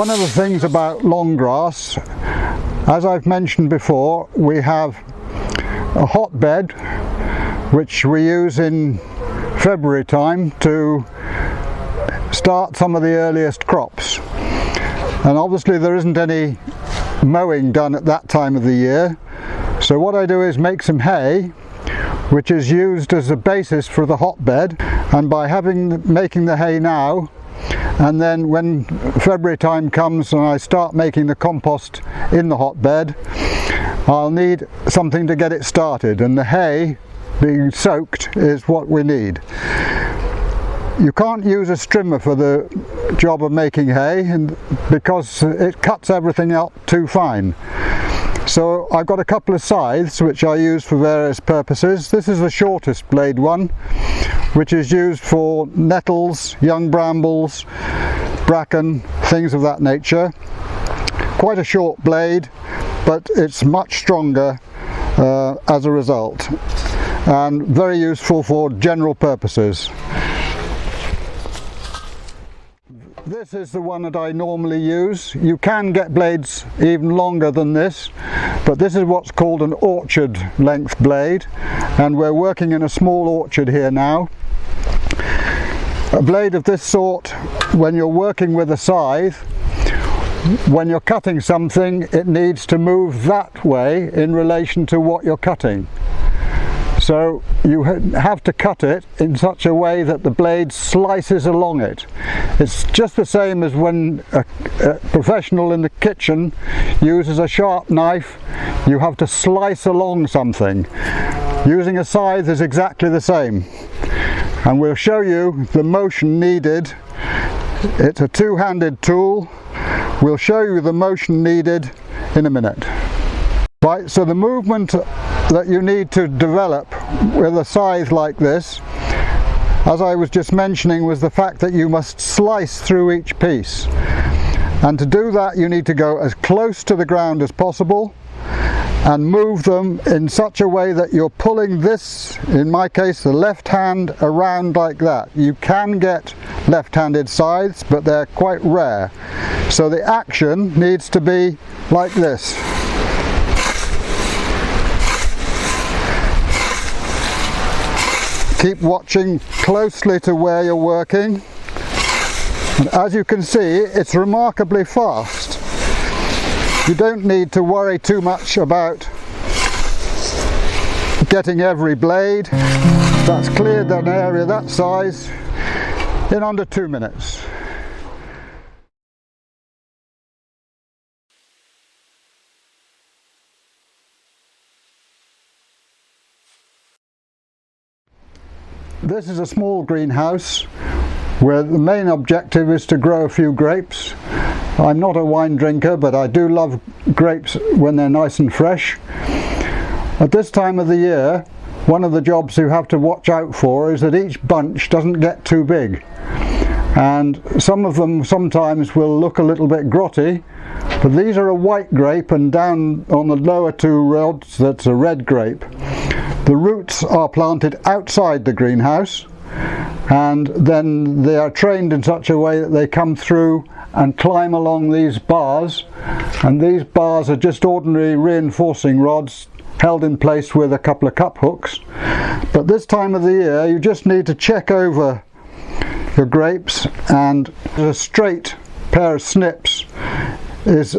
One of the things about long grass, as I've mentioned before, we have a hotbed which we use in February time to start some of the earliest crops. And obviously there isn't any mowing done at that time of the year, so what I do is make some hay which is used as a basis for the hotbed, and by making the hay now, and then when February time comes and I start making the compost in the hotbed, I'll need something to get it started, and the hay being soaked is what we need. You can't use a strimmer for the job of making hay because it cuts everything up too fine. So I've got a couple of scythes which I use for various purposes. This is the shortest blade one, which is used for nettles, young brambles, bracken, things of that nature. Quite a short blade, but it's much stronger as a result, and very useful for general purposes. This is the one that I normally use. You can get blades even longer than this, but this is what's called an orchard length blade, and we're working in a small orchard here now. A blade of this sort, when you're working with a scythe, when you're cutting something, it needs to move that way in relation to what you're cutting. So you have to cut it in such a way that the blade slices along it. It's just the same as when a professional in the kitchen uses a sharp knife. You have to slice along something. Using a scythe is exactly the same. And we'll show you the motion needed. It's a two-handed tool. We'll show you the motion needed in a minute. Right, so the movement that you need to develop with a scythe like this, as I was just mentioning, was the fact that you must slice through each piece. And to do that you need to go as close to the ground as possible and move them in such a way that you're pulling this, in my case the left hand, around like that. You can get left-handed scythes, but they're quite rare. So the action needs to be like this. Keep watching closely to where you're working, and as you can see, it's remarkably fast. You don't need to worry too much about getting every blade. That's cleared an area that size in under 2 minutes. This is a small greenhouse where the main objective is to grow a few grapes. I'm not a wine drinker, but I do love grapes when they're nice and fresh. At this time of the year, one of the jobs you have to watch out for is that each bunch doesn't get too big. And some of them sometimes will look a little bit grotty, but these are a white grape, and down on the lower two rods that's a red grape. The roots are planted outside the greenhouse, and then they are trained in such a way that they come through and climb along these bars, and these bars are just ordinary reinforcing rods held in place with a couple of cup hooks. But this time of the year you just need to check over your grapes, and a straight pair of snips is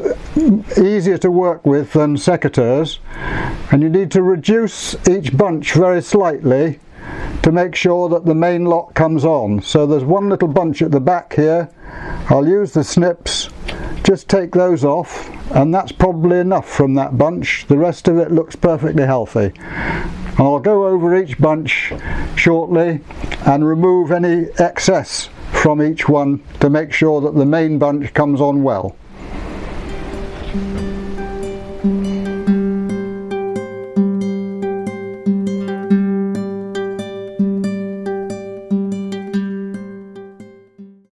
easier to work with than secateurs, and you need to reduce each bunch very slightly to make sure that the main lot comes on. So there's one little bunch at the back here. I'll use the snips, just take those off, and that's probably enough from that bunch. The rest of it looks perfectly healthy. And I'll go over each bunch shortly and remove any excess from each one to make sure that the main bunch comes on well.